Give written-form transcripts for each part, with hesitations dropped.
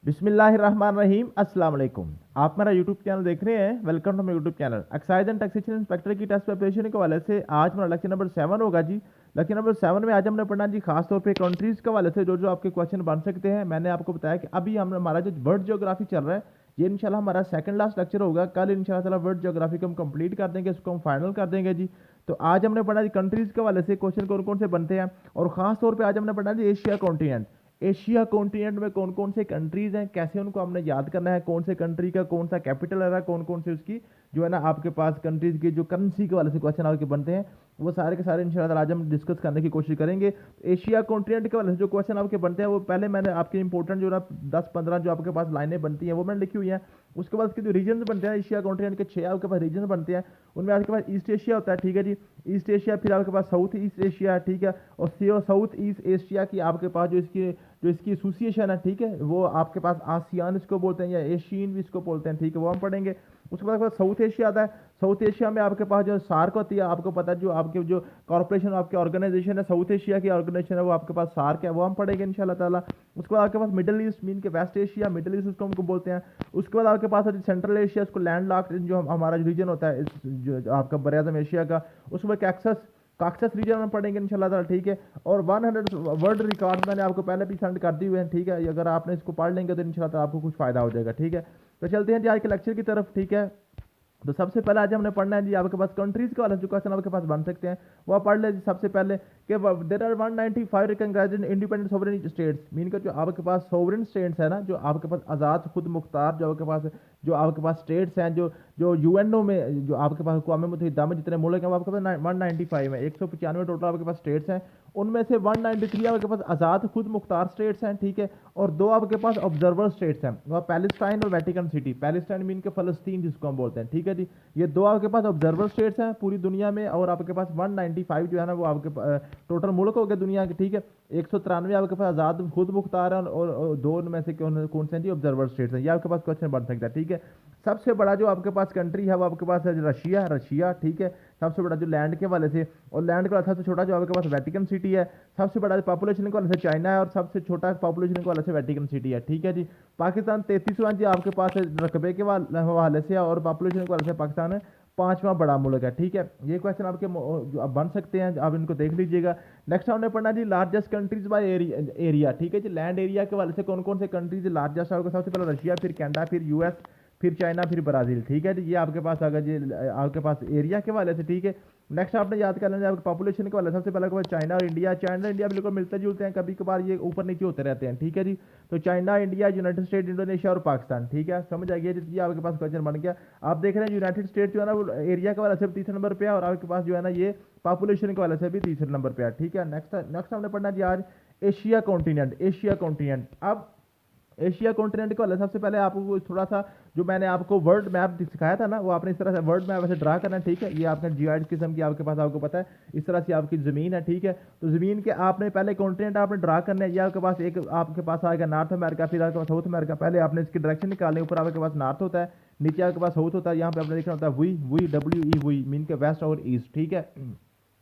बिस्मिल्लाहिर्रहमानिर्रहीम अस्सलाम वालेकुम। आप मेरा यूट्यूब चैनल देख रहे हैं। Welcome to my YouTube channel. Excise and taxation inspector की टेस्ट प्रिपरेशन के हवाले से आज मेरा लेक्चर नंबर 7 होगा जी। लेक्चर नंबर 7 में आज हमने पढ़ना जी खास तौर पे कंट्रीज़ के हवाले से जो जो आपके क्वेश्चन बन सकते हैं। मैंने आपको बताया कि अभी हमारा जो वर्ल्ड ज्योग्राफी चल रहा है, ये इंशाल्लाह हमारा सेकंड लास्ट लेक्चर होगा। कल इंशाल्लाह ताला वर्ल्ड ज्योग्राफी को हम कंप्लीट कर देंगे, इसको हम फाइनल कर देंगे जी। तो आज हमने पढ़ा जी कंट्रीज़ के हवाले से क्वेश्चन कौन कौन से बनते हैं, और ख़ास तौर पे आज हमने पढ़ा जी एशिया कॉन्टिनेंट। एशिया कॉन्टिनेंट में कौन कौन से कंट्रीज हैं, कैसे उनको हमने याद करना है, कौन से कंट्री का कौन सा कैपिटल है, कौन कौन से उसकी जो है ना आपके पास कंट्रीज की जो करेंसी के वाले से क्वेश्चन आपके बनते हैं, वो सारे के सारे इंशाल्लाह आज हम डिस्कस करने की कोशिश करेंगे। एशिया कॉन्टिनेंट के वाले से जो क्वेश्चन आपके बनते हैं, वो पहले मैंने आपके इंपॉर्टेंट जो ना 10-15 जो आपके पास लाइनें बनती हैं वो मैंने लिखी हुई हैं। उसके बाद उसके जो रीजन बनते हैं, एशिया कॉन्टिनेंट के 6 आपके पास रीजन बनते हैं। उनमें आपके पास ईस्ट एशिया होता है, ठीक है जी, ईस्ट एशिया। फिर आपके पास साउथ ईस्ट एशिया, ठीक है, और साउथ ईस्ट एशिया की आपके पास जो इसकी एसोसिएशन है, ठीक है, वो आपके पास आसियान इसको बोलते हैं या एशियन भी इसको बोलते हैं, ठीक है, वो हम पढ़ेंगे। उसके बाद साउथ एशिया आता है। साउथ एशिया में आपके पास जो सार्क होती है, आपको पता है जो आपके जो कॉर्पोरेशन आपके ऑर्गेनाइजेशन है, साउथ एशिया की ऑर्गेनाइजेशन है, वो आपके पास सार्क है, वो हम पढ़ेंगे इंशाल्लाह ताला। उसके बाद आपके पास मिडिल ईस्ट मीन के वेस्ट एशिया, मिडिल ईस्ट उसको हमको बोलते हैं। उसके बाद आपके पास सेंट्रल एशिया, उसको लैंड लॉक्ड जो हमारा रीजन होता है जो आपका बर आज़म एशिया का, उसमें काक्सस रीजन में पढ़ेंगे इंशाल्लाह ताला, ठीक है। और 100 वर्ल्ड रिकॉर्ड मैंने आपको पहले भी सेंड कर दिए हुए हैं, ठीक है। अगर आपने इसको पढ़ लेंगे तो इंशाल्लाह ताला आपको कुछ फायदा हो जाएगा, ठीक है। तो चलते हैं जी आज के लेक्चर की तरफ, ठीक है। तो सबसे पहले आज हमने पढ़ना है जी आपके पास कंट्रीज के वाले जो क्वेश्चन आपके पास बन सकते हैं, वो आप पढ़ ले जी। सबसे पहले कि there are 195 recognised independent sovereign states, mean का जो आपके पास सोवरेन स्टेट्स है ना, जो आपके पास आज़ाद खुद मुख्तार जो आपके पास स्टेट्स हैं, जो जो यूएनओ में जो आपके पास अक़वाम मुत्तहिदा में जितने मुल्क हैं, वो आपके पास 195 है, 195 टोटल आपके पास स्टेट्स हैं। उनमें से 193 आपके पास आज़ाद खुद मुख्तार स्टेट्स हैं, ठीक है, और 2 आपके पास ऑब्जर्वर स्टेट्स हैं, वह पैलेस्टाइन और वेटिकन सिटी। पैलेस्टाइन मीन के फ़लस्तीन जिसको हम बोलते हैं, ठीक है जी। ये 2 आपके पास ऑब्जर्वर स्टेट्स हैं पूरी दुनिया में, और आपके पास 195 जो है ना वो आपके टोटल मुल्क हो गए दुनिया के, ठीक है। 193 आपके पास आज़ाद खुद मुख्तार हैं, और 2 में से कौन से हैं जी ऑब्जर्वर स्टेट्स हैं। ये आपके पास क्वेश्चन बन सकता है, ठीक है। सबसे बड़ा जो आपके पास कंट्री है वो आपके पास है रशिया, ठीक है, सबसे बड़ा जो लैंड के वाले से, और लैंड के वाले सबसे छोटा जो आपके पास वेटिकन सिटी है। सबसे बड़ा पॉपुलेशन के वाले से चाइना है, और सबसे छोटा पॉपुलेशन के वाले से वेटिकन सिटी है, ठीक है जी। पाकिस्तान 33वां जी आपके पास रकबे के हवाले से, और पॉपुलेशन के वाले से पाकिस्तान है 5वां बड़ा मुल्क है, ठीक है। ये क्वेश्चन आपके जो आप बन सकते हैं, आप इनको देख लीजिएगा। नेक्स्ट हमने पढ़ना जी लार्जेस्ट कंट्रीज बाय एरिया, ठीक है जी। लैंड एरिया के वाले से कौन कौन से कंट्रीज लार्जेस्ट है, सबसे पहले रशिया, फिर कनाडा, फिर यूएस, फिर चाइना, फिर ब्राज़ील, ठीक है जी। ये आपके पास आगे जी आपके पास एरिया के वाले से, ठीक है। नेक्स्ट आपने याद कर लेना आपके पॉपुलेशन के वाले, सबसे पहले के बाद चाइना और इंडिया। चाइना इंडिया बिल्कुल मिलते जुलते हैं, कभी कभार ये ऊपर नीचे होते रहते हैं, ठीक है जी। तो China, India, United state, Indonesia और पाकिस्तान, ठीक है, समझ आ गया जी। आपके पास क्वेश्चन बन गया। आप देख रहे हैं यूनाइटेड स्टेट जो है ना वो एरिया के वाले से तीसरे नंबर पे है, और आपके पास जो है ना ये पॉपुलेशन के वाले से भी तीसरे नंबर पे है, ठीक है। नेक्स्ट हमने पढ़ना जी आज एशिया कॉन्टिनेंट। अब एशिया कॉन्टिनेंट को अलग सबसे पहले आपको थोड़ा सा जो मैंने आपको वर्ल्ड मैप सिखाया था ना, वो आपने इस तरह से वर्ल्ड मैप ऐसे ड्रा करना है, ठीक है। ये आपने जियोइड किस्म की आपके पास आपको पता है इस तरह से आपकी ज़मीन है, ठीक है। तो ज़मीन के आपने पहले कॉन्टिनेंट आपने ड्रा करना है। ये आपके पास एक आपके पास आएगा नॉर्थ अमेरिका, फिर आपके पास साउथ अमेरिका। पहले आपने इसकी डायरेक्शन निकालनी, ऊपर आपके पास नॉर्थ होता है, नीचे आपके पास साउथ होता है। यहाँ पे आपने देखना होता है WE मीन के वेस्ट और ईस्ट, ठीक है।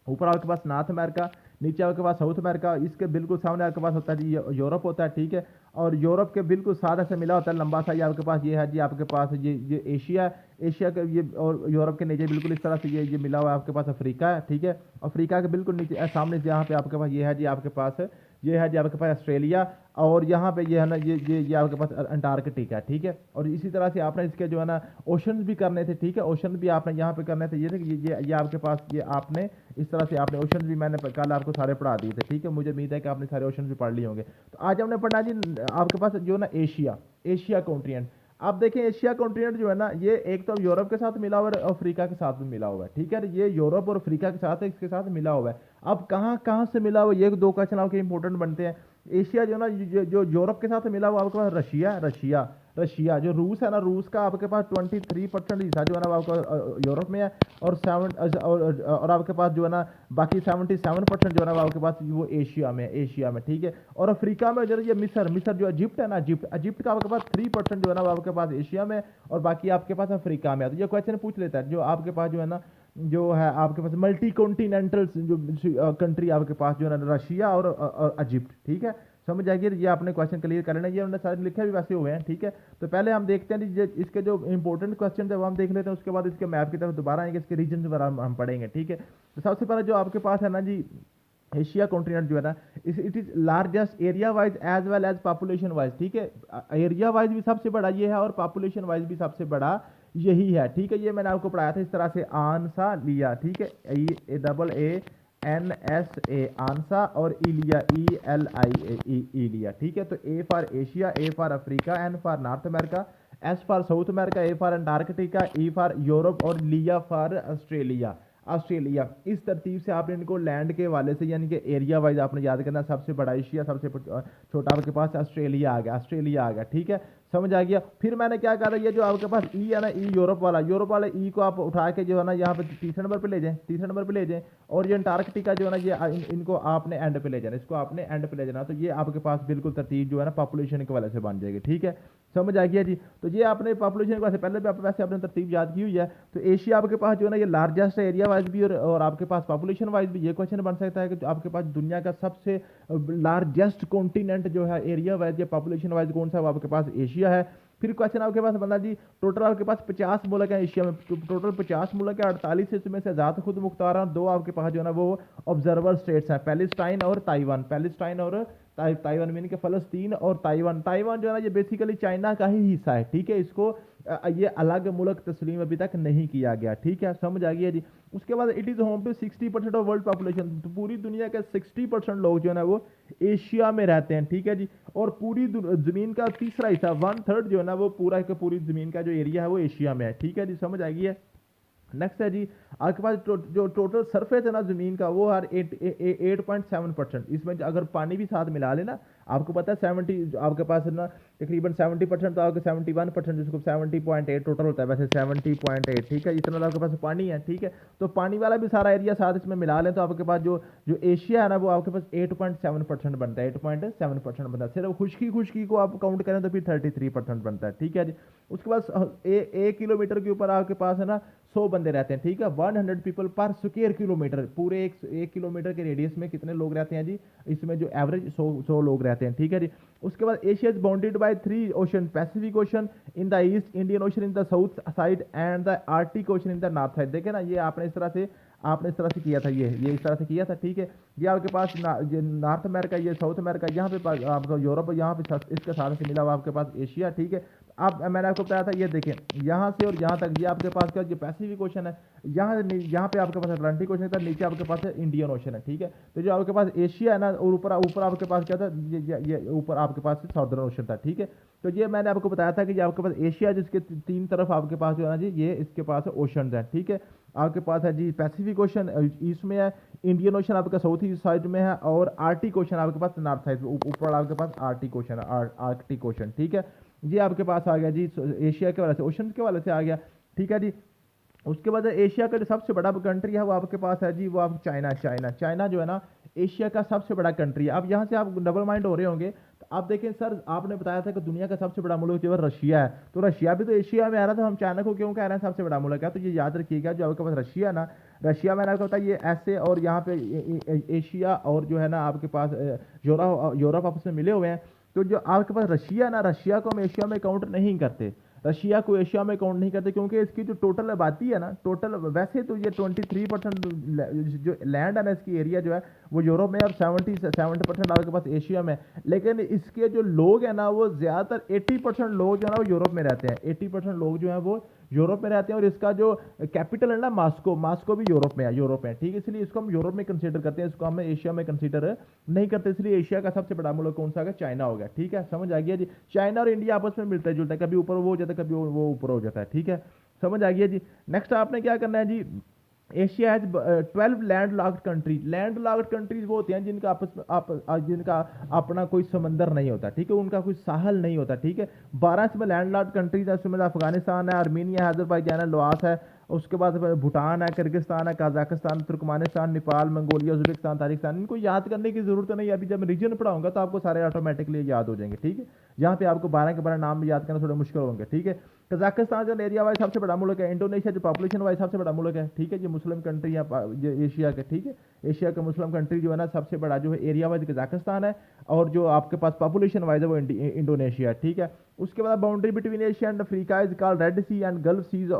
ऊपर आपके पास नॉर्थ अमेरिका, नीचे आपके पास साउथ अमेरिका, इसके बिल्कुल सामने आपके पास होता है जी यूरोप होता है, ठीक है। और यूरोप के बिल्कुल साथ से मिला होता है लंबा सा, ये आपके पास ये है जी आपके पास ये एशिया का ये, और यूरोप के नीचे बिल्कुल इस तरह से ये मिला हुआ है आपके पास अफ्रीका है, ठीक है। अफ्रीका के बिल्कुल नीचे सामने से यहाँ पे आपके पास ये है जी आपके पास ये है जी आपके पास ऑस्ट्रेलिया, और यहाँ पे ये है ना ये आपके पास अंटार्कटिका, ठीक है। और इसी तरह से आपने इसके जो है ना ओशन भी करने थे, ठीक है। ओशन भी आपने यहाँ पे करने थे, ये आपके पास ये आपने इस तरह से आपने ओशन भी मैंने कल आपको सारे पढ़ा दिए थे, ठीक है। मुझे उम्मीद है कि आपने सारे ओशन भी पढ़ लिए होंगे। तो आज हमने पढ़ना जी आपके पास जो ना एशिया कॉन्टिनेंट। आप देखें एशिया कॉन्टिनेंट जो है ना, ये एक तो यूरोप के साथ मिला हुआ है और अफ्रीका के साथ भी मिला हुआ है, ठीक है। ये यूरोप और अफ्रीका के साथ इसके साथ मिला हुआ है। अब कहाँ कहाँ से मिला हुआ, ये 2 क्वेश्चन आपके इंपॉर्टेंट बनते हैं। एशिया जो ना जो यूरोप के साथ मिला हुआ आपके पास रशिया जो रूस है ना, रूस का आपके पास 23% हिस्सा जो है ना आपका यूरोप में है, और 7 और आपके पास जो है ना बाकी 77% जो है ना आपके पास वो एशिया में, ठीक है। और अफ्रीका में जो ये मिस्र जो इजिप्ट है ना, इजिप्ट का आपके पास 3% जो है ना आपके पास एशिया में, और बाकी आपके पास अफ्रीका में है। तो ये क्वेश्चन पूछ लेता है जो आपके पास जो है ना जो है आपके पास मल्टी कॉन्टिनेंटल जो कंट्री आपके पास जो है ना रशिया और इजिप्ट, ठीक है। समझ आएगी। ये आपने क्वेश्चन क्लियर कर लेना, ये उन्होंने सारे लिखे भी वैसे हुए हैं, ठीक है। तो पहले हम देखते हैं जी इसके जो इंपॉर्टेंट क्वेश्चन थे वो हम देख लेते हैं, उसके बाद इसके मैप की तरफ दोबारा आएंगे, इसके रीजन वगैरह हम पढ़ेंगे, ठीक है। तो सबसे पहले जो आपके पास है ना जी, एशिया कॉन्टिनेंट जो है ना, it is largest area wise as well as population wise, ठीक है। एरिया वाइज भी सबसे बड़ा ये है और पॉपुलेशन वाइज भी सबसे बड़ा यही है, ठीक है। ये मैंने आपको पढ़ाया था इस तरह से, आंसा लिया, ठीक है, ANSA आंसा, और इलिया ELIA इलिया, ठीक है। तो A for Asia, A for Africa, N for North America, S for South America, A for Antarctica, E for Europe, और लिया फॉर ऑस्ट्रेलिया। ऑस्ट्रेलिया, इस तरतीब से आपने इनको लैंड के वाले से यानी कि एरिया वाइज आपने याद करना। सबसे बड़ा एशिया, सबसे छोटा आपके पास ऑस्ट्रेलिया आ गया, ऑस्ट्रेलिया आ गया, ठीक है, समझ आ गया। फिर मैंने क्या कहा था, ये जो आपके पास ई है ना, ई यूरोप वाला, यूरोप वाले ई को आप उठा के जो है ना यहाँ पे तीसरे नंबर पे ले जाएं, तीसरे नंबर पे ले जाएं। और ये अंटार्कटिका जो है ना, ये इनको आपने एंड पे ले जाना, इसको आपने एंड पे ले जाना। तो ये आपके पास बिल्कुल तरतीब जो है ना पॉपुलेशन के वाले से बन जाएगी, ठीक है, समझ आ गया जी। तो ये आपने पॉपुलेशन के वैसे पहले भी वैसे आपने तरतीब याद की हुई है। तो एशिया आपके पास जो है ना ये लार्जेस्ट एरिया वाइज भी और आपके पास पॉपुलेशन वाइज भी। ये क्वेश्चन बन सकता है कि आपके पास दुनिया का सबसे लार्जेस्ट कॉन्टिनेंट जो है एरिया वाइज या पॉपुलेशन वाइज कौन सा है, वो आपके पास एशिया है। फिर क्वेश्चन आपके पास बंदा जी, टोटल आपके पास 50 मुल्क है एशिया में, टोटल 50 मुल्क है, 48 इसमें से आज़ाद खुद मुख्तार हैं, 2 आपके पास जो है ना वो ऑब्जर्वर स्टेट्स हैं, पैलेस्टाइन और ताइवान। पैलेस्टाइन और ताइवान मीन के फ़लस्तीन और ताइवान। ताइवान जो है ना ये बेसिकली चाइना का ही हिस्सा है, ठीक है। इसको ये अलग मुल्क तस्लीम अभी तक नहीं किया गया, ठीक है, समझ आ गया जी। उसके बाद it is home to 60% of world population. तो पूरी दुनिया के 60% लोग जो है ना वो एशिया में रहते हैं, ठीक है जी। और पूरी ज़मीन का तीसरा हिस्सा 1/3 जो है ना वो पूरा का पूरी ज़मीन का जो एरिया है वो एशिया में है, ठीक है जी, समझ आएगी है। नेक्स्ट है जी, आपके पास जो टोटल सरफेस है ना ज़मीन का वो हर 8.7%। इसमें अगर पानी भी साथ मिला लेना, आपको पता है 70 आपके पास है ना तकरीबन 70%, तो आपके 71% जिसको 70.8 टोटल होता है, वैसे 70.8, ठीक है। इतना तो आपके पास पानी है, ठीक है। तो पानी वाला भी सारा एरिया साथ इसमें मिला लें तो आपके पास जो जो एशिया है ना वो आपके पास 8.7% बनता है, 8.7% बनता है। सिर्फ खुशकी को आप काउंट करें तो फिर 33% बनता है, ठीक है जी। उसके बाद एक किलोमीटर के ऊपर आपके पास है ना 100 बंदे रहते हैं, ठीक है, 100 पीपल पर स्क्वायर किलोमीटर। पूरे एक किलोमीटर के रेडियस में कितने लोग रहते हैं जी, इसमें जो एवरेज 100 लोग रहते हैं, ठीक है जी। उसके बाद Asia is bounded by 3 ocean, Pacific ocean in the east, Indian ocean in the south side, and the Arctic ocean in the north side. देखे ना, ये आपने इस तरह से किया था, ये इस तरह से किया था, ठीक है। ये आपके पास नॉर्थ अमेरिका, ये साउथ अमेरिका, यहाँ पे आपका यूरोप, यहाँ पे इसके साथ से मिला हुआ आपके पास एशिया, ठीक है। आप मैंने आपको बताया था, ये देखें यहाँ से और यहाँ तक ये आपके पास क्या, ये पैसिफिक ओशन है, यहाँ पे आपके पास अटलांटिक ओशन था, नीचे आपके पास है इंडियन ओशन है, ठीक है। तो जो आपके पास एशिया है ना, और ऊपर ऊपर आपके पास क्या था, ये ऊपर आपके पास साउदर्न ओशन था, ठीक है। तो ये मैंने आपको बताया था कि ये आपके पास एशिया जिसके 3 तरफ आपके पास जो है ना जी, ये इसके पास ओशन है, ठीक है। आपके पास है जी पैसिफिक ओशन ईस्ट में है, इंडियन ओशन आपका साउथ ईस्ट साइड में है, और आर्टिक ओशन आपके पास नॉर्थ साइड ऊपर आपके पास आर्टिक ओशन है, आर्कटिक ओशन, ठीक है। ये आपके पास आ गया जी एशिया के वाले से, ओशन के वाले से आ गया, ठीक है जी। उसके बाद एशिया का जो सबसे बड़ा कंट्री है वो आपके पास है जी, वो आप चाइना जो है ना एशिया का सबसे बड़ा कंट्री है। अब यहाँ से आप डबल माइंड हो रहे होंगे, तो आप देखें सर, आपने बताया था कि दुनिया का सबसे बड़ा मुल्क जो है रशिया है, तो रशिया भी तो एशिया में आ रहा था, हम चाइना को क्यों कह रहे हैं सबसे बड़ा मुल्क है। तो ये याद रखिएगा, जो आपके पास रशिया है ना, रशिया मैंने आपको बताया ये ऐसे, और यहाँ पे एशिया और जो है ना आपके पास यूरोप आपस में मिले हुए हैं। तो जो आपके पास रशिया ना, रशिया को हम एशिया में काउंट नहीं करते, रशिया को एशिया में काउंट नहीं करते, क्योंकि इसकी जो टोटल आबादी है ना, टोटल वैसे तो ये 23% जो लैंड है ना, इसकी एरिया जो है वो यूरोप में, और 70% आपके पास एशिया में। लेकिन इसके जो लोग हैं ना वो ज़्यादातर 80% लोग जो है ना वो यूरोप में रहते हैं, 80% लोग जो हैं वो यूरोप में रहते हैं। और इसका जो कैपिटल है ना मास्को भी यूरोप में है, ठीक है। इसलिए इसको हम यूरोप में कंसीडर करते हैं, इसको हम एशिया में कंसीडर नहीं करते। इसलिए एशिया का सबसे बड़ा मुल्क कौन सा है, चाइना हो गया, ठीक है, समझ आ गया जी। चाइना और इंडिया आपस में मिलता जुलता है, कभी ऊपर वो हो जाता है, कभी वो ऊपर हो जाता है, ठीक है, समझ आ गया जी। नेक्स्ट आपने क्या करना है जी, Asia has 12 land locked countries. Land locked countries वो होते हैं जिनका आपस में जिनका अपना कोई समंदर नहीं होता, ठीक है, उनका कोई साहल नहीं होता, ठीक है। 12 इसमें लैंड लॉक्ड कंट्रीज है, उसमें अफगानिस्तान है, आर्मीनिया है, अजरबैजान है, लाओस है, उसके बाद भूटान है, किर्गिस्तान है, Kazakhstan, Turkmenistan, Nepal, Mongolia, Uzbekistan, Tajikistan. इनको याद करने की जरूरत नहीं है, अभी जब मैं रीजन पढ़ाऊंगा तो आपको सारे ऑटोमेटिकली याद हो जाएंगे, ठीक है। यहाँ पे आपको 12 के 12 नाम याद करना थोड़ा मुश्किल होंगे, ठीक है। कजाकिस्तान जो एरिया वाइज सबसे बड़ा मुल्क है, इंडोनेशिया जो पॉपुलेशन वाइज सबसे बड़ा मुल्क है, ठीक है, ये मुस्लिम कंट्री है ये एशिया के, ठीक है। एशिया का मुस्लिम कंट्री जो है ना सबसे बड़ा जो है एरिया वाइज कजाकिस्तान है, और जो आपके पास पॉपुलेशन वाइज है वो इंडोनेशिया, ठीक है। उसके बाद boundary between Asia and Africa is called Red Sea and gulf seas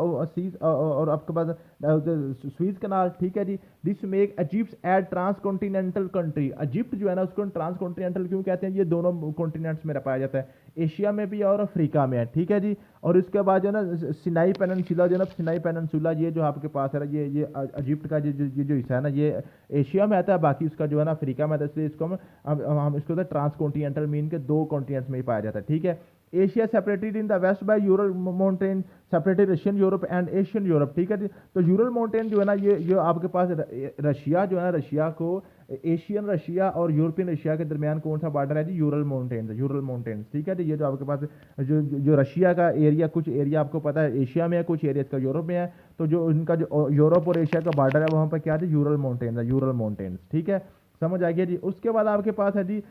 और आपके पास स्वीज कनाल, ठीक है जी। This make Egypt a trans continental country, Egypt जो है ना उसको ट्रांस कॉन्टिनेंटल क्यों कहते हैं, ये दोनों कॉन्टिनेंट्स में पाया जाता है, एशिया में भी और अफ्रीका में है, ठीक है जी। और इसके बाद जो है ना सिनाई पेनिनसुला जो है ना, सिनाई पेनिनसुला ये जो आपके पास है ये इजिप्ट का जो हिस्सा है ना ये एशिया में आता है, बाकी उसका जो है ना अफ्रीका में आता है, इसलिए इसको हम इसको ट्रांस कॉन्टिनेंटल मीन के दो कॉन्टिनेंट्स में ही पाया जाता है, ठीक है। Asia separated in the west by Ural mountain, separated Russian Europe and Asian Europe, ठीक है जी। तो यूरल माउंटेन जो है ना ये जो आपके पास रशिया जो है ना, रशिया को एशियन रशिया और यूरोपियन रशिया के दरमियान कौन सा बॉर्डर है जी, यूरल माउंटेन्स, यूरल माउंटेन्स, ठीक है जी। ये जो आपके पास जो रशिया का एरिया, कुछ एरिया आपको पता है एशिया में है, कुछ एरिया इसका यूरोप में है, तो जो इनका जो यूरोप और एशिया का बॉर्डर है वहाँ पर क्या है, यूरल माउंटेन्स है, यूरल माउंटेन्स, ठीक है, समझ आ गया जी। उसके बाद आपके पास है जी,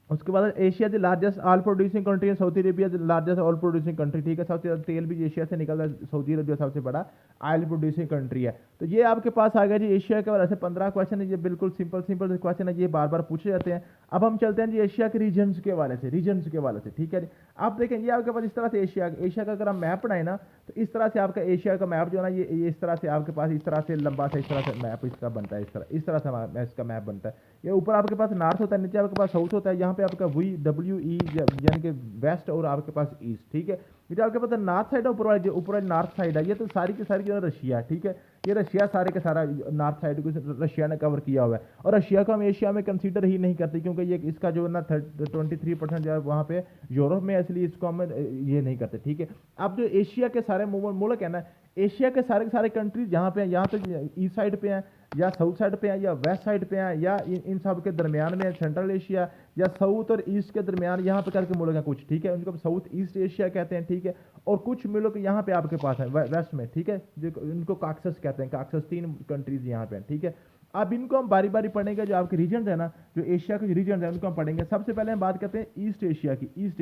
उसके बाद Asia the largest oil producing country है, Saudi Arabia the largest oil producing country, ठीक है। सबसे ज़्यादा तेल भी एशिया से निकलता है, सऊदी अरेबिया सबसे बड़ा ऑयल प्रोड्यूसिंग कंट्री है। तो ये आपके पास आ गया जी एशिया के वजह से 15 क्वेश्चन है, ये बिल्कुल सिंपल सिंपल क्वेश्चन है, ये बार बार पूछे जाते हैं। अब हम चलते हैं जी एशिया के रीजन्स के वाले से, रीजन्स के वाले से, ठीक है जी। आप देखें ये आपके पास इस तरह से एशिया का अगर हम मैप बनाए ना, तो इस तरह से आपका एशिया का मैप जो है ना ये इस तरह से आपके पास इस तरह से लंबा सा इस तरह से मैप इसका बनता है, इस तरह से इसका मैप बनता है। ये ऊपर आपके पास नॉर्थ होता है, नीचे आपके पास साउथ होता है, यहाँ पे आपका WE यानी कि वेस्ट और आपके पास ईस्ट, ठीक है। ये जो आपके पास नॉर्थ साइड है, ऊपर वाली नॉर्थ साइड है, ये तो सारी की सारी जो है रशिया, ठीक है। ये रशिया सारे के सारा नॉर्थ साइड को रशिया ने कवर किया हुआ है, और रशिया को हम एशिया में कंसीडर ही नहीं करते क्योंकि ये इसका जो है ना 23% जो है वहाँ पे यूरोप में, इसलिए इसको हम ये नहीं करते, ठीक है। अब जो एशिया के सारे मुल्क है ना, एशिया के सारे कंट्रीज जहाँ पे यहाँ पे ईस्ट साइड पे हैं या साउथ साइड पे हैं या वेस्ट साइड पे हैं या इन सब के दरमियान में सेंट्रल एशिया या साउथ और ईस्ट के दरमियान यहाँ पे करके मुल्क हैं कुछ, ठीक है, उनको साउथ ईस्ट एशिया कहते हैं, ठीक है। और कुछ मुल्क यहाँ पे आपके पास है वेस्ट में, ठीक है, जो इनको काक्सस कहते हैं, काक्सस 3 कंट्रीज यहाँ पे हैं, ठीक है। अब इनको हम बारी बारी पढ़ेंगे, जो आपके रीजन है ना, जो एशिया के रीजन है उनको हम पढ़ेंगे। सबसे पहले हम बात करते हैं ईस्ट एशिया की, ईस्ट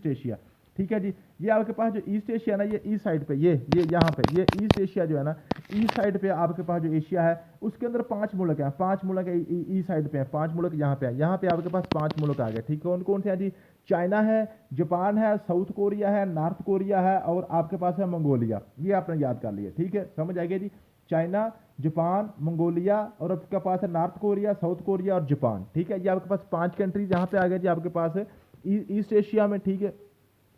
एशिया, ठीक है जी। ये आपके पास जो ईस्ट एशिया ना, ये ईस्ट साइड पे, ये यहाँ पे ये ईस्ट एशिया जो है ना, ईस्ट साइड पे आपके पास जो एशिया है उसके अंदर 5 मुल्क हैं, 5 मुल्क है ईस्ट साइड पे हैं, 5 मुल्क यहाँ पे हैं, यहाँ पे आपके पास 5 मुल्क आ गए, ठीक है। कौन कौन से हैं जी, चाइना है, जापान है, साउथ कोरिया है, नॉर्थ कोरिया है और आपके पास है मंगोलिया, ये आपने याद कर लिया, ठीक है, समझ आएगी जी। चाइना, जापान, मंगोलिया और आपके पास है नॉर्थ कोरिया, साउथ कोरिया और जापान, ठीक है। ये आपके पास 5 कंट्रीज यहाँ पे आ गए जी आपके पास है ईस्ट एशिया में, ठीक है।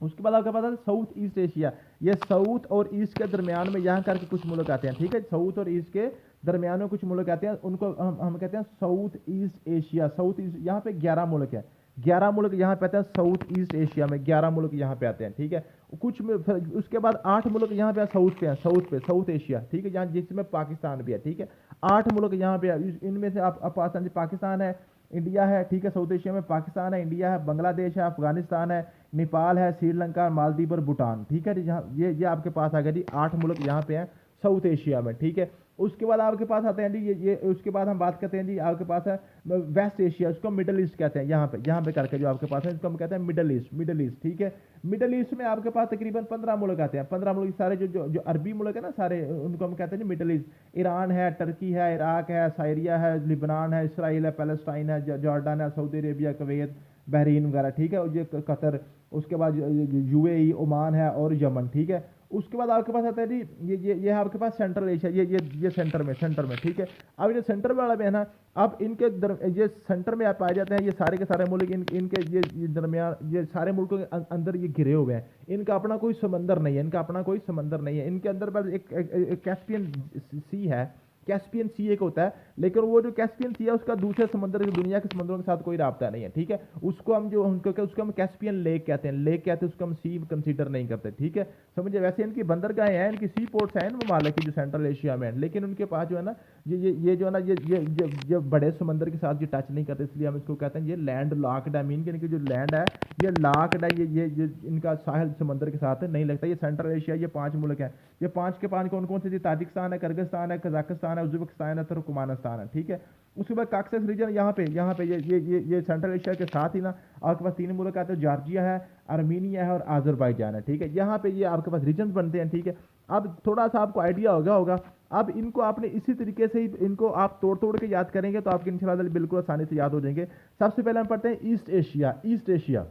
उसके बाद आपके पास है साउथ ईस्ट एशिया, ये साउथ और ईस्ट के दरमियान में यहाँ करके कुछ मुल्क आते हैं, ठीक है। साउथ और ईस्ट के दरमियान में कुछ मुल्क आते हैं, उनको हम कहते हैं south east Asia. South east यहाँ पे 11 मुल्क हैं, 11 मुल्क यहाँ पे आते हैं साउथ ईस्ट एशिया में, 11 मुल्क यहाँ पे आते हैं, ठीक है। कुछ उसके बाद 8 मुल्क यहाँ पे साउथ पे हैं, साउथ एशिया, ठीक है, यहाँ जिसमें पाकिस्तान भी है, ठीक है। 8 मुल्क यहाँ पे, इनमें से आप पाकिस्तान है, इंडिया है, ठीक है, साउथ एशिया में पाकिस्तान है, इंडिया है, बांग्लादेश है, अफगानिस्तान है, नेपाल है, श्रीलंका, मालदीव और भूटान, ठीक है जी। जहाँ ये आपके पास आ गया जी 8 मुल्क यहाँ पे हैं साउथ एशिया में, ठीक है। उसके बाद आपके पास आते हैं जी ये उसके बाद हम बात करते हैं जी आपके पास है वेस्ट एशिया, उसको मिडल ईस्ट कहते हैं, यहाँ पे करके जो आपके पास है इसको हम कहते हैं मिडल ईस्ट, ठीक है। मिडल ईस्ट में आपके पास तकरीबन 15 मुल्क आते हैं, 15 मुल्क सारे जो अरबी मुल्क है ना सारे, उनको हम कहते हैं जी मिडल ईस्ट। ईरान है, टर्की है, इराक है, सीरिया है, लिबनान है, इसराइल है, पैलेस्टाइन है, जॉर्डन है, सऊदी अरेबिया, कुवैत, बहरीन वगैरह, ठीक है, और ये कतर, उसके बाद UAE, ओमान है और यमन, ठीक है। उसके बाद आपके पास आता है जी ये है आपके पास सेंट्रल एशिया, ये सेंटर में, ठीक है। अब ये सेंटर वाला में है ना, अब इनके ये सेंटर में आप पाए जाते हैं ये सारे के सारे मुल्क, इनके ये दरमियान ये सारे मुल्कों के अंदर ये घिरे हुए हैं, इनका अपना कोई समंदर नहीं है, इनके अंदर बस एक कैस्पियन सी है, कैस्पियन सी एक होता है, लेकिन वो जो कैस्पियन सी है उसका दूसरे समंदर दुनिया के समंदरों के साथ कोई राब्ता नहीं है, ठीक है। उसको हम कैस्पियन लेक कहते हैं, उसको हम सी कंसीडर नहीं करते, ठीक है, समझे। वैसे इनकी बंदरगाहें हैं, इनकी सी पोर्ट्स हैं ममालिक की जो सेंट्रल एशिया में है, लेकिन उनके पास जो है ना ये जो है ना ये बड़े समंदर के साथ ये टच नहीं करते, इसलिए हम इसको कहते हैं ये लैंड लॉक्ड है, मीन कि इनकी जो लैंड है ये लॉक्ड है, ये इनका साहिल समंदर के साथ नहीं लगता। ये सेंट्रल एशिया, ये 5 मुल्क हैं, ये 5 के 5 कौन कौन से, ताजिकिस्तान है, किर्गिस्तान है, कजाकिस्तान है, उज्बेकिस्तान है, तुर्कमेनिस्तान है, ठीक है। उसके बाद काक्सस रीजन यहाँ पे ये सेंट्रल एशिया के साथ ही ना आपके पास 3 मुल्क आते हैं, जॉर्जिया है, आर्मीनिया है और आज़रबाईजान है, ठीक है। यहाँ पे ये आपके पास रीजन बनते हैं, ठीक है। अब थोड़ा सा आपको आइडिया होगा अब इनको आपने इसी तरीके से ही इनको आप तोड़ तोड़ के याद करेंगे तो आपके इंशाल्लाह बिल्कुल आसानी से याद हो जाएंगे। सबसे पहले हम पढ़ते हैं east Asia. East Asia,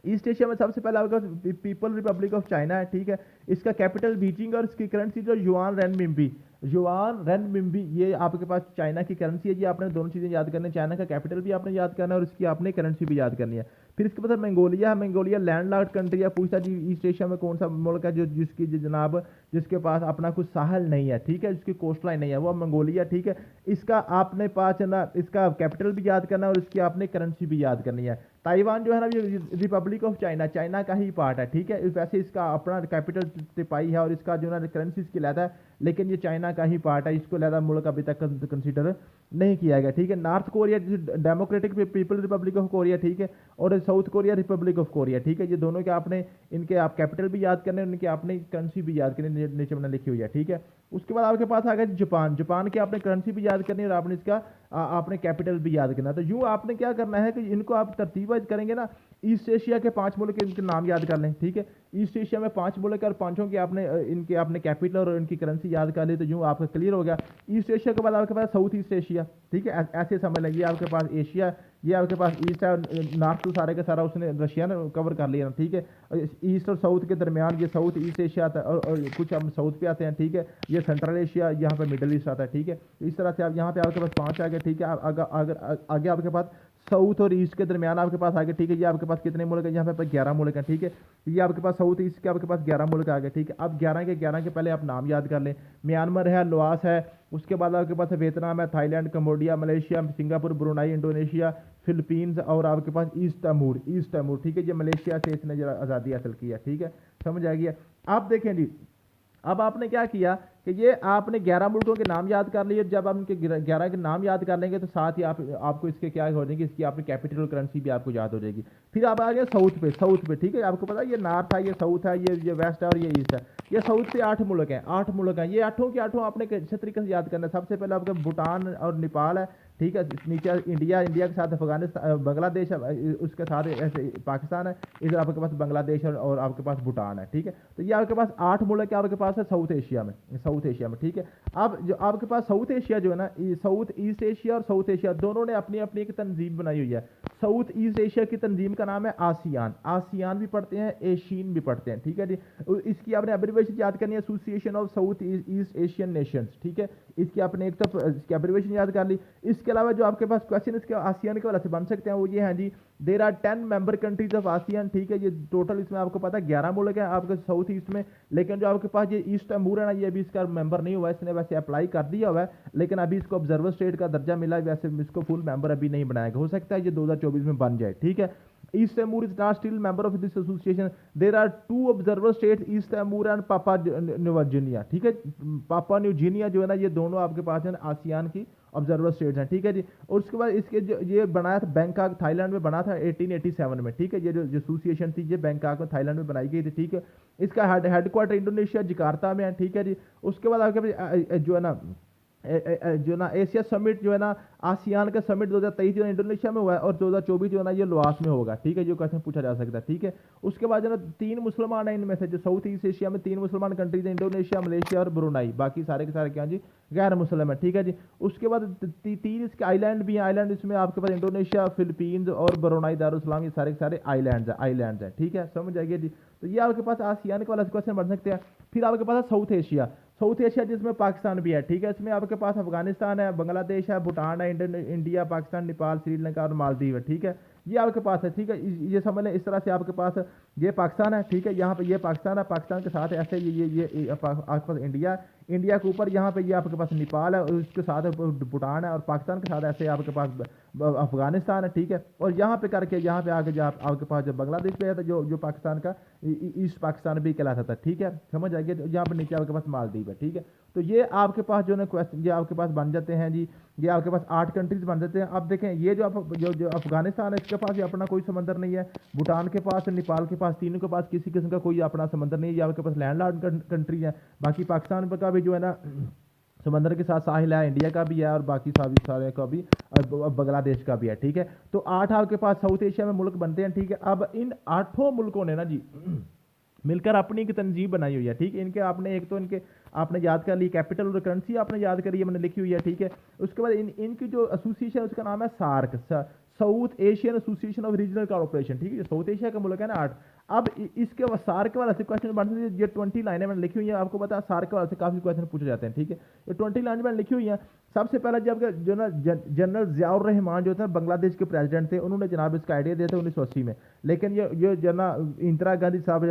east Asia में सबसे पहला होगा पीपल रिपब्लिक ऑफ चाइना है, ठीक है। इसका कैपिटल बीजिंग और इसकी करेंसी जो युआन रेनमिनबी, युआन रेनमिनबी, ये आपके पास चाइना की करेंसी है। ये आपने दोनों चीज़ें याद करनी है, चाइना का कैपिटल भी आपने याद करना है और इसकी आपने करेंसी भी याद करनी है। फिर इसके बाद मंगोलिया, मंगोलिया लैंडलॉक्ड कंट्री है। पूछता जी ईस्ट एशिया में कौन सा मुल्क है जो जिसकी जनाब जिसके पास अपना कुछ साहल नहीं है, ठीक है, जिसकी कोस्ट लाइन नहीं है, वो मंगोलिया, ठीक है। इसका आपने पास ना इसका कैपिटल भी याद करना है और इसकी आपने करेंसी भी याद करनी है। ताइवान जो है ना ये रिपब्लिक ऑफ चाइना, चाइना का ही पार्ट है, ठीक है। वैसे इसका अपना कैपिटल तिपाई है और इसका जो है करेंसी इसकी लहदा है, लेकिन ये चाइना का ही पार्ट है, इसको लहदा मुल्क अभी तक कंसीडर नहीं किया गया, ठीक है। North Korea democratic people Republic of Korea, ठीक है, और south Korea Republic of Korea, ठीक है। ये दोनों के आपने इनके आप कैपिटल भी याद करने, उनके आपने करेंसी भी याद करनी, नीचे मैंने लिखी हुई है, ठीक है। उसके बाद आपके पास आ गया जापान, जापान की आपने करेंसी भी याद करनी है और आपने इसका आपने कैपिटल भी याद करना है। तो यूँ आपने क्या करना है कि इनको आप तरतीब करेंगे ना, ईस्ट एशिया के 5 मुल्क के इनके नाम याद कर लें, ठीक है। ईस्ट एशिया में 5 मुल्क और पांचों के आपने इनके आपने कैपिटल और इनकी करेंसी याद कर ली, तो यूँ आपका क्लियर हो गया। ईस्ट एशिया के बाद आपके पास साउथ ईस्ट एशिया, ठीक है, ऐसे समझ लेंगे। आपके पास एशिया, ये आपके पास ईस्ट है, नॉर्थ तो सारे का सारा उसने रशिया ने कवर कर लिया, ठीक है। ईस्ट और साउथ के दरमियान ये साउथ ईस्ट एशिया आता है और कुछ हम साउथ पे आते हैं, ठीक है। ये सेंट्रल एशिया, यहाँ पे मिडिल ईस्ट आता है, ठीक है। इस तरह से आप यहाँ पे आपके पास 5 आ गए, ठीक है। अगर आगे आपके पास साउथ और ईस्ट के दरमियान आपके पास आगे, ठीक है। ये आपके पास कितने मुल्क है, यहाँ पे 11 मुल्क हैं, ठीक है। ये आपके पास साउथ ईस्ट के आपके पास 11 मुल्क आ गए, ठीक है। अब 11 के पहले आप नाम याद कर लें। म्यांमार है, लाओस है, उसके बाद आपके पास वियतनाम है, Thailand, Cambodia, Malaysia, Singapore, Brunei, Indonesia, Philippines और आपके पास ईस्ट तैमूर, ईस्ट तैमूर, ठीक है। ये मलेशिया से इसने आज़ादी हासिल की है, ठीक है, समझ आ गया। आप देखें जी, अब आपने क्या किया कि ये आपने 11 मुल्कों के नाम याद कर लिए। जब आप उनके 11 के नाम याद कर लेंगे तो साथ ही आपको इसके क्या हो जाएंगे, इसकी आपकी कैपिटल करेंसी भी आपको याद हो जाएगी। फिर आप आ गए साउथ पे, साउथ पे, ठीक है। आपको पता है ये नॉर्थ है, ये साउथ है, ये वेस्ट है और ये ईस्ट है। ये साउथ से 8 मुल्क हैं, 8 मुल्क हैं। ये 8 के 8 आपने अच्छे तरीके से याद करना है। सबसे पहले आपका भूटान और नेपाल है, ठीक है। नीचे इंडिया, इंडिया के साथ अफगानिस्तान, बांग्लादेश है, उसके साथ ऐसे पाकिस्तान है। इधर आपके पास बांग्लादेश और आपके पास भूटान है, ठीक है। तो ये आपके पास 8 मुल्क आपके पास है साउथ एशिया में, साउथ एशिया में, ठीक है। अब जो आपके पास साउथ एशिया जो है ना, साउथ ईस्ट एशिया और साउथ एशिया दोनों ने अपनी अपनी एक तंजीम बनाई हुई है। साउथ ईस्ट एशिया की तंजीम का नाम है आसियान, आसियान भी पढ़ते हैं, एशियन भी पढ़ते हैं, ठीक है जी। इसकी आपने एब्रिविएशन याद करनी है, association of south east Asian Nations, ठीक है। इसकी आपने एक तो इसकी एब्रिविएशन याद कर ली। इसके अलावा जो आपके पास क्वेश्चन इसके आसियान के वाले से बन सकते हैं वो ये हैं जी, there are 10 member countries of ASEAN, ठीक है। ये टोटल इसमें आपको पता है 11 मुल्क है आपके साउथ ईस्ट में, लेकिन जो आपके पास ये ईस्ट तैमूर है ना, ये अभी इसका मेंबर नहीं हुआ है। इसने वैसे अप्लाई कर दिया हुआ है, लेकिन अभी इसको ऑब्जर्वर स्टेट का दर्जा मिला है, वैसे इसको फुल मेंबर अभी नहीं बनाया गया। हो सकता है ये 2024 में बन जाए, ठीक है। East Timor is not still member of this association. There are 2 observer states, East Timor and पापा न्यू गिनिया, ठीक है। पापा न्यू गिनिया जो है ना, ये दोनों आपके पास है आसियान की ऑब्जर्वर स्टेट्स हैं, ठीक है जी। और उसके बाद इसके जो ये बनाया था बैंकॉक थाईलैंड में बना था 1887 में, ठीक है। ये जो एसोसिएशन थी ये बैंकॉक में थाईलैंड में बनाई गई थी, ठीक है। इसका हेडक्वार्टर इंडोनेशिया जकार्ता में है, ठीक है जी। उसके बाद आपके पास जो है ना जो ना एशिया समिट जो है ना, आसियान का समिट 2023 जो है इंडोनेशिया में हुआ है और 2024 जो है ना ये लाओस में होगा, ठीक है। जो क्वेश्चन पूछा जा सकता है, ठीक है। उसके बाद जो ना 3 मुसलमान हैं इनमें से, जो साउथ ईस्ट एशिया में 3 मुसलमान कंट्रीज हैं, इंडोनेशिया, मलेशिया और ब्रुनाई। बाकी सारे के सारे क्या जी, गैर मुस्लिम है, ठीक है जी। उसके बाद 3 इसके आइलैंड भी हैं, आइलैंड इसमें आपके पास इंडोनेशिया, फिलीपींस और ब्रुनाई, दारुसलाम, ये सारे के सारे आइलैंड्स हैं, ठीक है, समझ आइए जी। तो ये आपके पास आसियान के वाला क्वेश्चन बन सकते हैं। फिर आपके पास है साउथ एशिया, साउथ एशिया जिसमें पाकिस्तान भी है, ठीक है। इसमें आपके पास अफगानिस्तान है, बांग्लादेश है, भूटान है, इंडिया, पाकिस्तान, नेपाल, श्रीलंका और मालदीव है, ठीक है। ये आपके पास है, ठीक है। ये समझ लें इस तरह से आपके पास ये पाकिस्तान है, ठीक है। यहाँ पे ये पाकिस्तान है, पाकिस्तान के साथ ऐसे ये आपके पास इंडिया, इंडिया के ऊपर यहाँ पे ये आपके पास नेपाल है और उसके साथ भूटान है, और पाकिस्तान के साथ ऐसे आपके पास अफगानिस्तान है, ठीक है। और यहाँ पे करके यहाँ पे आगे जब आपके पास जब बांग्लादेश पे है जो पाकिस्तान का ईस्ट पाकिस्तान भी कहलाता था, ठीक है, समझ आ गया। यहाँ पे नीचे आपके पास मालदीव है, ठीक है। तो ये आपके पास जो है क्वेश्चन ये आपके पास बन जाते हैं जी, ये आपके पास 8 कंट्रीज बन जाते हैं। अब देखें ये जो अफगानिस्तान है इसके पास ये अपना कोई समंदर नहीं है, भूटान के पास, नेपाल के पास, तीनों के पास किसी किस्म का कोई अपना समंदर नहीं है, ये आपके पास लैंडलॉर्ड कंट्री है। बाकी पाकिस्तान का भी जो है ना समंदर के साथ साहिल है, इंडिया का भी है और बाकी सारे का भी, बांग्लादेश का भी है, ठीक है। तो 8 आपके पास साउथ एशिया में मुल्क बनते हैं, ठीक है। अब इन 8 मुल्कों ने ना जी मिलकर अपनी एक तंजीम बनाई हुई है, ठीक है। इनके आपने एक तो इनके आपने याद कर ली, कैपिटल और करेंसी आपने याद करी है, मैंने लिखी हुई है, ठीक है। उसके बाद इनकी जो एसोसिएशन उसका नाम है SAARC, South Asian Association of Regional Corporation, ठीक है। जो साउथ एशिया का मुल्क है ना 8। अब इसके सार्क वाला से क्वेश्चन बनते हैं, ये 20 लाइनें मैंने लिखी हुई है, आपको पता है सार्क वाला से काफी क्वेश्चन पूछे जाते हैं, ठीक है। ये 20 लाइन मैंने लिखी हुई है। सबसे पहले जब जो ना जनरल जियाउर रहमान जो थे बांग्लादेश के प्रेसिडेंट थे, उन्होंने जनाब इसका आइडिया दिया था 1980 में। लेकिन ये जना इंदिरा गांधी साहब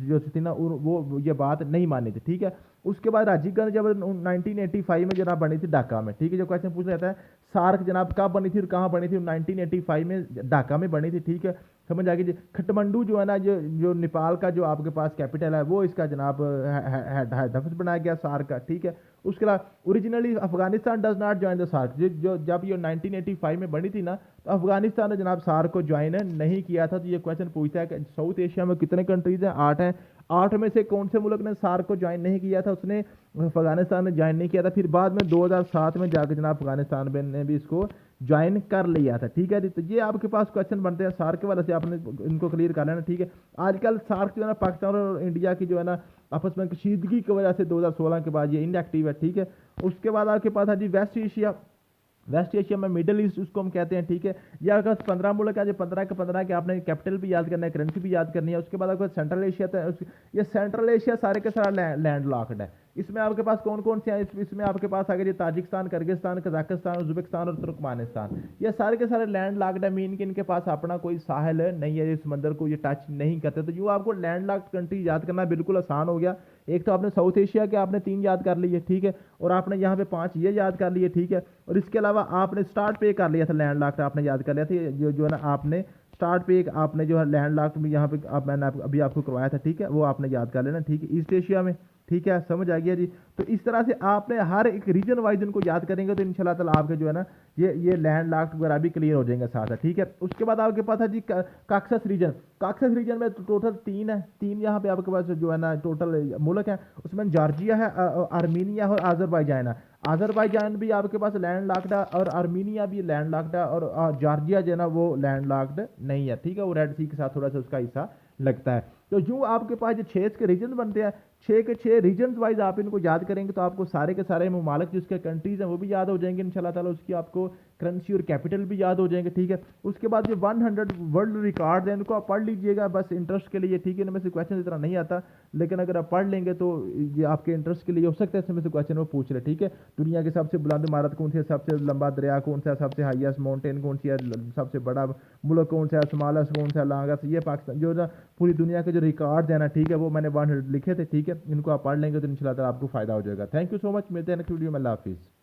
जो थी ना, वो ये बात नहीं मानी थी, ठीक है। उसके बाद राजीव गांधी जब 1985 में जनाब बनी थी ढाका में, ठीक है। जो क्वेश्चन पूछा जाता है सार्क जनाब कब बनी थी और कहाँ बनी थी, 1985 में ढाका में बनी थी, ठीक है। समझ आ गई जी। खटमंडू जो है ना, जो नेपाल का जो आपके पास कैपिटल है, वो इसका जनाब हेड ऑफिस बनाया गया सार्क का, ठीक है। उसके अलावा originally Afghanistan does not join the SAARC. जो जब ये 1985 में बनी थी ना, तो अफगानिस्तान ने जनाब सार्क को ज्वाइन नहीं किया था। तो ये क्वेश्चन पूछता है कि साउथ एशिया में कितने कंट्रीज हैं, 8 हैं। 8 में से कौन से मुल्क ने सार्क को ज्वाइन नहीं किया था, उसने अफगानिस्तान ने ज्वाइन नहीं किया था। फिर बाद में 2007 में जाकर जनाब अफगानिस्तान ने भी इसको ज्वाइन कर लिया था, ठीक है। तो ये आपके पास क्वेश्चन बनते हैं सार्क के वाले से, आपने इनको क्लियर कर लेना, ठीक है। आजकल सार्क जो है ना पाकिस्तान और इंडिया की जो है ना आपस में कशीदगी की वजह से 2016 के बाद ये इनएक्टिव है, ठीक है। उसके बाद आपके पास है जी वेस्ट एशिया। वेस्ट एशिया में मिडिल ईस्ट उसको हम कहते हैं, ठीक है। या अगर 15 मुल्क है जो 15 के 15 के आपने कैपिटल भी याद करना है, करेंसी भी याद करनी है। उसके बाद आपको सेंट्रल एशिया, ये सेंट्रल एशिया सारे के सारा लैंड लॉक्ड है। इसमें आपके पास कौन कौन से हैं, इसमें आपके पास अगर ये ताजिकिस्तान, किर्गिस्तान, कजाकिस्तान, उज्बेकिस्तान और तुर्कमानिस्तान, ये सारे के सारे लैंड लॉक्ड है। मीन कि इनके पास अपना कोई साहिल नहीं है, इस समंदर को ये टच नहीं करते। तो यूँ आपको लैंड लॉक्ड कंट्री याद करना बिल्कुल आसान हो गया। एक तो आपने साउथ एशिया के आपने 3 याद कर लिए, ठीक है। और आपने यहाँ पे 5 ये याद कर लिए, ठीक है। और इसके अलावा आपने स्टार्ट पे कर लिया था लैंड लॉक्ड, आपने याद कर लिया था जो है ना आपने स्टार्ट पे आपने जो है लैंड लॉक्ड में यहाँ पे मैंने अभी आपको करवाया था, ठीक है। वो आपने याद कर लेना, ठीक है। ईस्ट एशिया में, ठीक है, समझ आ गया जी। तो इस तरह से आपने हर एक रीजन वाइज इनको याद करेंगे तो इंशाल्लाह ताला आपके जो है ना ये लैंड लॉक्ड वगैरह भी क्लियर हो जाएंगे साथ साथ, ठीक है। उसके बाद आपके पास है जी काक्सस रीजन। काक्सस रीजन में टोटल 3 है, 3 यहाँ पे आपके पास जो है ना टोटल मुल्क है। उसमें जॉर्जिया है, आर्मीनिया और अजरबैजान है। अजरबैजान भी आपके पास लैंड लॉक्ड है और आर्मीनिया भी लैंड लॉक्ड है, और जॉर्जिया जो है ना वो लैंड लॉक्ड नहीं है, ठीक है। वो रेड सी के साथ थोड़ा सा उसका हिस्सा लगता है। तो यूँ आपके पास जो 6 के रीजन बनते हैं, 6 के 6 रीजन वाइज आप इनको याद करेंगे तो आपको सारे के सारे ममालिक जिसके कंट्रीज हैं वो भी याद हो जाएंगे इंशाल्लाह ताला। उसकी आपको करेंसी और कैपिटल भी याद हो जाएंगे, ठीक है। उसके बाद जो 100 वर्ल्ड रिकॉर्ड है इनको आप पढ़ लीजिएगा बस इंटरेस्ट के लिए, ठीक है। इनमें से क्वेश्चन इतना नहीं आता, लेकिन अगर आप पढ़ लेंगे तो ये आपके इंटरेस्ट के लिए हो सकता है इसमें से क्वेश्चन वो पूछ ले, ठीक है। दुनिया की सबसे बुलंद इमारत कौन सी है, सबसे लंबा दरिया कौन सा है, सबसे हाईएस्ट माउंटेन कौन सी है, सबसे बड़ा मुल्क कौन सा है, स्मॉलेस्ट कौन सा है, लांगेस्ट। ये पाकिस्तान जो ना पूरी दुनिया के जो रिकॉर्ड है ना, ठीक है, वो मैंने 100 लिखे थे, ठीक है। इनको आप पढ़ लेंगे तो इंशाल्लाह ताला आपको फायदा हो जाएगा। थैंक यू सो मच, मिलते हैं नेक्स्ट वीडियो में। अल्लाह हाफिज़।